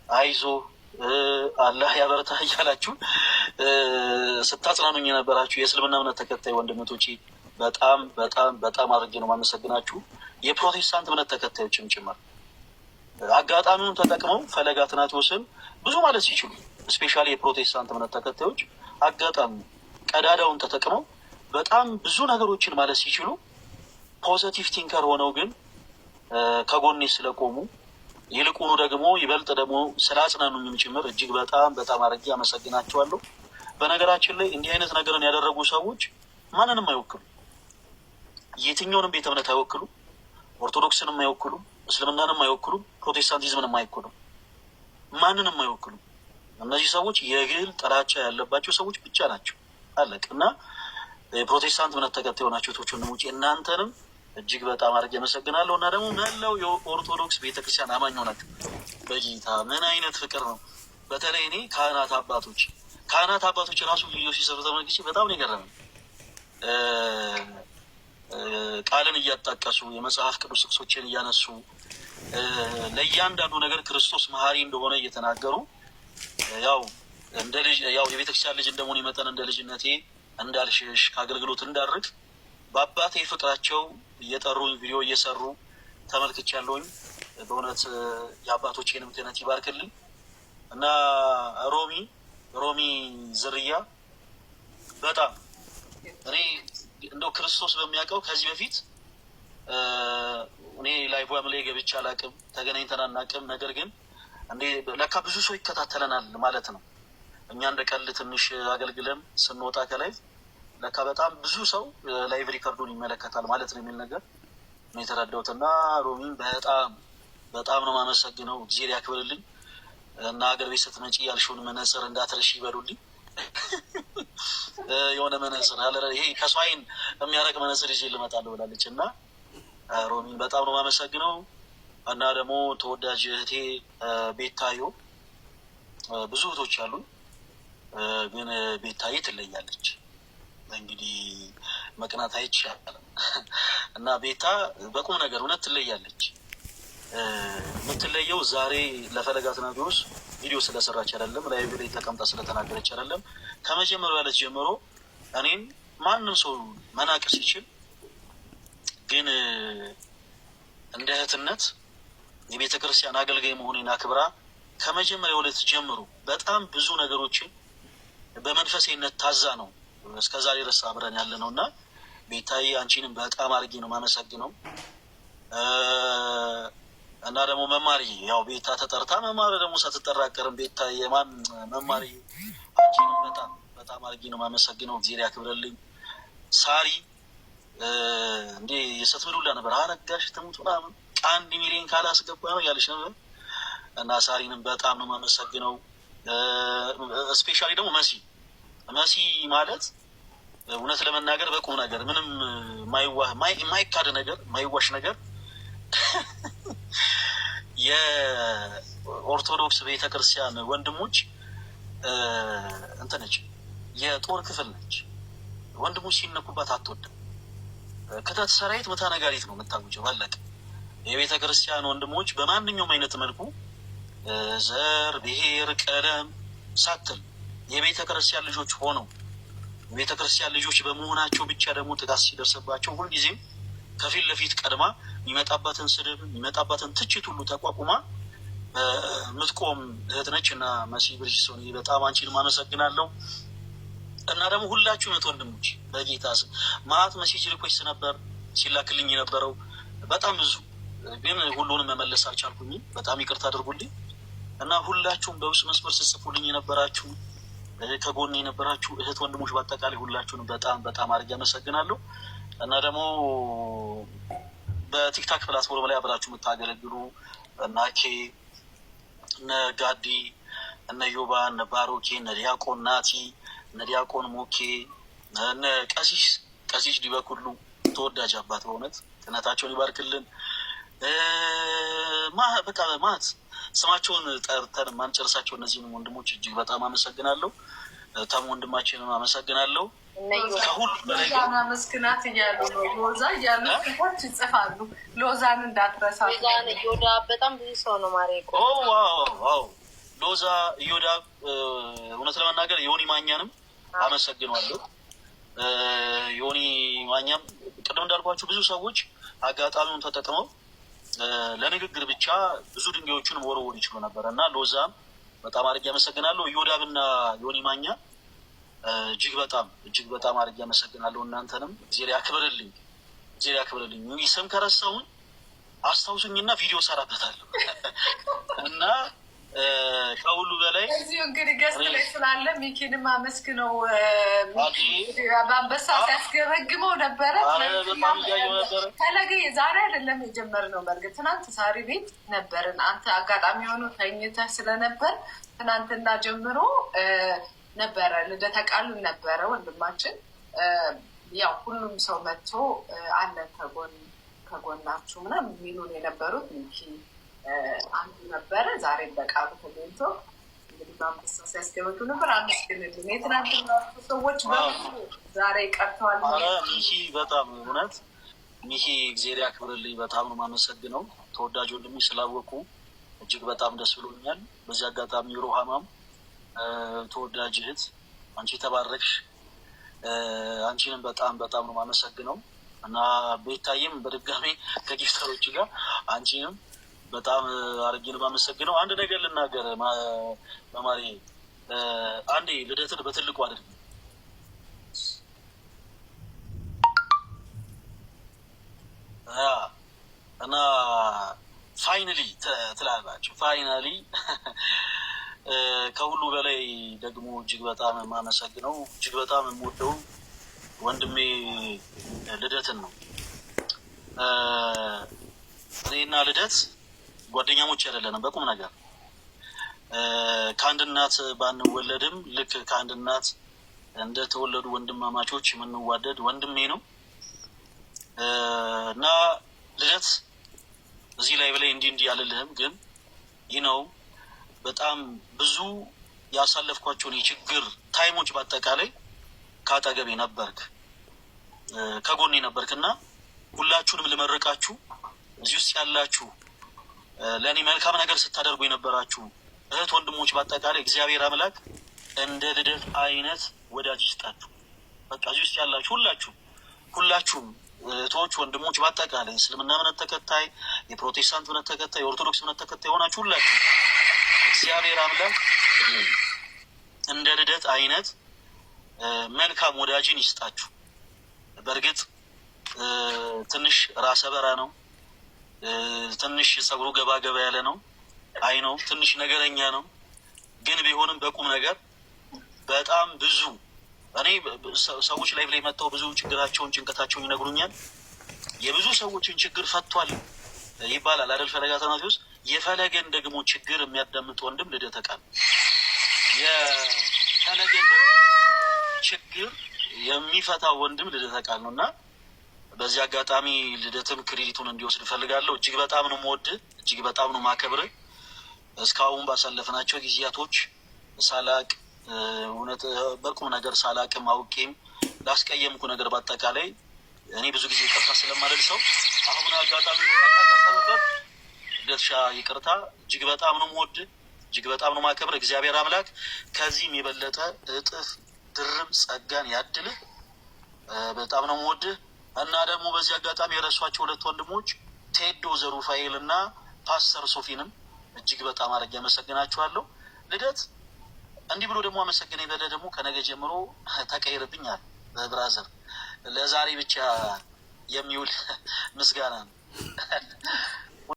S4: አይዞ አላህ ያበረታ እያላችሁ ስታጽናኑኝ የነበራችሁ የእስልምና እምነት ተከታይ ወንድሞቼ በጣም በጣም በጣም አድርጌ ነው የማመሰግናችሁ። የፕሮቴስታንት እምነት ተከታዮችም ጭምር አጋጣሚውን ተጠቅመው ፈለገ አትናቴዎስን ብዙ ማለት ሲችሉ ስፔሻሊ የፕሮቴስታንት እምነት ተከታዮች አጋጣሚ ቀዳዳውን ተጠቅመው በጣም ብዙ ነገሮችን ማለት ሲችሉ ፖዘቲቭ ቲንከር ሆነው ግን ከጎኔ ስለቆሙ ይልቁኑ ደግሞ ይበልጥ ደግሞ ስላጽናኑኝም ጭምር እጅግ በጣም በጣም አድርጌ አመሰግናቸዋለሁ። በነገራችን ላይ እንዲህ አይነት ነገርን ያደረጉ ሰዎች ማንንም አይወክሉ፣ የትኛውንም ቤተ እምነት አይወክሉ፣ ኦርቶዶክስንም አይወክሉ፣ እስልምናንም አይወክሉ፣ ፕሮቴስታንቲዝምንም አይወክሉ፣ ማንንም አይወክሉ። እነዚህ ሰዎች የግል ጥላቻ ያለባቸው ሰዎች ብቻ ናቸው። አለቅ እና የፕሮቴስታንት እምነት ተከታይ የሆናችሁ እህቶች ወንድሞቼ እናንተንም እጅግ በጣም አድርጌ አመሰግናለሁ። እና ደግሞ መላው የኦርቶዶክስ ቤተክርስቲያን አማኝ ሆናችሁ በጌታ ምን አይነት ፍቅር ነው! በተለይ እኔ ካህናት አባቶች ራሱ ቪዲዮ ሲሰሩ ተመልክቼ በጣም ነው የገረመኝ። ቃልን እያጣቀሱ የመጽሐፍ ቅዱስ ጥቅሶችን እያነሱ ለእያንዳንዱ ነገር ክርስቶስ መሐሪ እንደሆነ እየተናገሩ ያው እንደ ልጅ ያው የቤተክርስቲያን ልጅ እንደመሆኔ መጠን እንደ ልጅነቴ እንዳልሽሽ ከአገልግሎት እንዳርቅ በአባቴ ፍቅራቸው እየጠሩኝ ቪዲዮ እየሰሩ ተመልክቻለሁኝ። በእውነት የአባቶቼንም ክህነት ይባርክልኝ። እና ሮሚ ዝርያ በጣም እኔ እንደው ክርስቶስ በሚያውቀው ከዚህ በፊት እኔ ላይቭ ላይ ገብቼ አላውቅም፣ ተገናኝተን አናውቅም። ነገር ግን እንዴ ለካ ብዙ ሰው ይከታተለናል ማለት ነው። እኛ እንደ ቀልድ ትንሽ አገልግለን ስንወጣ ከላይ ለካ በጣም ብዙ ሰው ላይቭ ሪከርዱን ይመለከታል ማለት ነው የሚል ነገር ነው የተረዳሁት። እና ሮሚን በጣም በጣም ነው የማመሰግነው። እግዚአብሔር ያክብርልኝ። እና ሀገር ቤት ስትመጪ ያልሽውን መነጽር እንዳትረሺ ይበሉልኝ። የሆነ መነጽር አለ ይሄ ከሰው ዓይን የሚያረቅ መነጽር ይዤ ልመጣለሁ ብላለች። እና ሮሚን በጣም ነው የማመሰግነው። እና ደግሞ ተወዳጅ እህቴ ቤታዮ ብዙ እህቶች አሉ፣ ግን ቤታዬ ትለያለች። እንግዲህ መቅናት አይቻልም። እና ቤታ በቁም ነገር እውነት ትለያለች። የምትለየው ዛሬ ለፈለገ አትናቴዎስ ቪዲዮ ስለሰራች አይደለም፣ ላይቭ ላይ ተቀምጣ ስለተናገረች አይደለም። ከመጀመሪያው ዕለት ጀምሮ እኔን ማንም ሰው መናቅ ሲችል ግን እንደ እህትነት የቤተ ክርስቲያን አገልጋይ መሆኔን አክብራ ከመጀመሪያው ዕለት ጀምሮ በጣም ብዙ ነገሮችን በመንፈሴነት ታዛ ነው እስከዛሬ ድረስ አብረን ያለ ነው። እና ቤታዬ አንቺንም በጣም አድርጌ ነው የማመሰግነው። እና ደግሞ መማሪ ያው ቤታ ተጠርታ መማሪ ደግሞ ሳትጠራ አትቀርም። ቤታዬ የማን መማሪ አንቺንም በጣም በጣም አድርጌ ነው የማመሰግነው። እግዚአብሔር ያክብረልኝ። ሳሪ እንዴ የስትምዱላ ነበር አረጋሽ ትሙት ምናምን 1 ሚሊዮን ካላስገባ ነው ያለሽ ነበር። እና ሳሪንም በጣም ነው የማመሰግነው። ስፔሻሊ ደግሞ መሲ ማለት እውነት ለመናገር በቁም ነገር ምንም የማይካድ ነገር የማይዋሽ ነገር የኦርቶዶክስ ቤተክርስቲያን ወንድሞች እንትን ነች፣ የጦር ክፍል ነች። ወንድሞች ሲነኩባት አትወድም። ክተት ሰራዊት መታ ነጋሪት ነው የምታውጀው። ባለቀ የቤተ ክርስቲያን ወንድሞች በማንኛውም አይነት መልኩ ዘር፣ ብሔር፣ ቀለም ሳትል የቤተ ክርስቲያን ልጆች ሆነው የቤተ ክርስቲያን ልጆች በመሆናቸው ብቻ ደግሞ ጥቃት ሲደርስባቸው ሁልጊዜም ከፊት ለፊት ቀድማ የሚመጣባትን ስድብ የሚመጣባትን ትችት ሁሉ ተቋቁማ ምትቆም እህት ነች። እና መሲ ብርጅስቶን በጣም አንቺን ማመሰግናለሁ። እና ደግሞ ሁላችሁ እህት ወንድሞች በጌታ ስም ማት መሴጅ ሪኩዌስት ነበር ሲላክልኝ የነበረው በጣም ብዙ፣ ግን ሁሉንም መመለስ አልቻልኩኝም። በጣም ይቅርታ አድርጉልኝ። እና ሁላችሁም በውስጥ መስመር ስጽፉልኝ የነበራችሁ ከጎን የነበራችሁ እህት ወንድሞች በአጠቃላይ ሁላችሁንም በጣም በጣም አድርጌ አመሰግናለሁ። እና ደግሞ በቲክታክ ፕላትፎርም ላይ አብራችሁ የምታገለግሉ እነ አኬ፣ እነ ጋዲ፣ እነ ዮባ፣ እነ ባሮኬ፣ እነ ዲያቆን ናቲ፣ እነ ዲያቆን ሞኬ፣ እነ ቀሲስ ዲበኩሉ ተወዳጅ አባት በእውነት ቅነታቸውን ይባርክልን። በቃ ማለት ስማቸውን ጠርተን ማንጨርሳቸው እነዚህንም ወንድሞች እጅግ በጣም አመሰግናለሁ። ታም ወንድማችንን አመሰግናለሁ። ከሁሉ በላይ
S8: መስክናት እያሉ ነው ሎዛ እያሉ ሰዎች ይጽፋሉ። ሎዛን እንዳትረሳ። ሎዛን እዮዳ በጣም ብዙ ሰው ነው ማሬቆ
S4: ዋው ሎዛ እዮዳ እውነት ለመናገር ዮኒ ማኛንም አመሰግናለሁ። ዮኒ ማኛም ቅድም እንዳልኳችሁ ብዙ ሰዎች አጋጣሚውን ተጠቅመው ለንግግር ብቻ ብዙ ድንጋዮችን መወርወር ይችሉ ነበር እና ሎዛም በጣም አድርጌ አመሰግናለሁ። እዮዳብና ዮኒ ማኛ እጅግ በጣም አድርጌ አመሰግናለሁ። እናንተንም እግዚአብሔር ያክብርልኝ። ስም ከረሳሁኝ አስታውሱኝና ቪዲዮ ሰራበታለሁ እና ከሁሉ በላይ
S8: እዚሁ እንግዲህ ገስት ላይ ስላለ ሚኪንም አመስግነው በአንበሳ ሲያስገረግመው ነበረ። ፈለገ ዛሬ አይደለም የጀመርነው፣ በእርግጥ ትናንት ሳሪ ቤት ነበርን። አንተ አጋጣሚ ሆኖ ተኝተህ ስለነበር ትናንትና ጀምሮ ነበረ ልደተ ቃሉን ነበረ ወንድማችን። ያው ሁሉም ሰው መጥቶ አለ ከጎናችሁ ምናምን የሚሉን የነበሩት ሚኪ አንዱ ነበረ። ዛሬ በቃሉ ተገኝቶ እንግዲህ በአንበሳ ሲያስገበቱ ነበር። አመስግንልን። የትናንትና ሰዎች ዛሬ ቀርተዋል።
S4: ሚኪ በጣም እውነት ሚኪ እግዚአብሔር ያክብርልኝ። በጣም ነው የማመሰግነው። ተወዳጅ ወንድሜ ስላወቁ እጅግ በጣም ደስ ብሎኛል። በዚህ አጋጣሚ ሮሃማም ተወዳጅ እህት አንቺ ተባረክሽ። አንቺንም በጣም ነው የማመሰግነው እና ቤታዬም በድጋሚ ከጊፍተሮች ጋር አንቺንም በጣም አድርጌ ነው የማመሰግነው። አንድ ነገር ልናገር በማሪ አንዴ ልደትን በትልቁ አድርግ እና ፋይናሊ ትላላችሁ። ፋይናሊ ከሁሉ በላይ ደግሞ እጅግ በጣም የማመሰግነው እጅግ በጣም የምወደው ወንድሜ ልደትን ነው። እኔና ልደት ጓደኛሞች አይደለንም በቁም ነገር። ከአንድ እናት ባንወለድም ልክ ከአንድ እናት እንደተወለዱ ወንድማማቾች የምንዋደድ ወንድሜ ነው እና ልደት እዚህ ላይ በላይ እንዲህ ያልልህም፣ ግን ይህ ነው በጣም ብዙ ያሳለፍኳቸውን የችግር ታይሞች በአጠቃላይ ከአጠገቤ ነበርክ፣ ከጎኔ ነበርክ እና ሁላችሁንም ልመርቃችሁ እዚህ ውስጥ ያላችሁ ለእኔ መልካም ነገር ስታደርጉ የነበራችሁ እህት ወንድሞች በአጠቃላይ እግዚአብሔር አምላክ እንደ ልደት አይነት ወዳጅ ይስጣችሁ። በቃ እዚህ ውስጥ ያላችሁ ሁላችሁም እህቶች ወንድሞች በአጠቃላይ እስልምና እምነት ተከታይ፣ የፕሮቴስታንት እምነት ተከታይ፣ የኦርቶዶክስ እምነት ተከታይ የሆናችሁ ሁላችሁ እግዚአብሔር አምላክ እንደ ልደት አይነት መልካም ወዳጅን ይስጣችሁ። በእርግጥ ትንሽ ራሰ በራ ነው፣ ትንሽ ጸጉሩ ገባ ገባ ያለ ነው፣ አይ ነው ትንሽ ነገረኛ ነው። ግን ቢሆንም በቁም ነገር በጣም ብዙ እኔ ሰዎች ላይ መጥተው ብዙ ችግራቸውን ጭንቀታቸውን ይነግሩኛል። የብዙ ሰዎችን ችግር ፈቷል ይባላል አይደል? ፈለጋ ተናቴዎስ የፈለገን ደግሞ ችግር የሚያዳምጥ ወንድም ልደተ ቃል የፈለገን ደግሞ ችግር የሚፈታ ወንድም ልደተ ቃል ነው እና በዚህ አጋጣሚ ልደትም ክሬዲቱን እንዲወስድ እፈልጋለሁ። እጅግ በጣም ነው የምወድህ፣ እጅግ በጣም ነው የማከብርህ። እስካሁን ባሳለፍናቸው ጊዜያቶች ሳላቅ እውነት በቁም ነገር ሳላቅም አውቄም ላስቀየምኩ ነገር በአጠቃላይ እኔ ብዙ ጊዜ ይቅርታ ስለማልል ሰው አሁን አጋጣሚ ተቀጣጣበት ልደትሻ ይቅርታ። እጅግ በጣም ነው የምወድህ፣ እጅግ በጣም ነው የማከብርህ። እግዚአብሔር አምላክ ከዚህም የበለጠ እጥፍ ድርብ ጸጋን ያድልህ። በጣም ነው የምወድህ እና ደግሞ በዚህ አጋጣሚ የረሷቸው ሁለት ወንድሞች ቴዶ ዘሩፋኤል እና ፓስተር ሶፊንም እጅግ በጣም አድርጌ አመሰግናችኋለሁ። ልደት እንዲህ ብሎ ደግሞ አመሰግነኝ በለ ደግሞ ከነገ ጀምሮ ተቀይርብኛል። ብራዘር ለዛሬ ብቻ የሚውል ምስጋና ነው።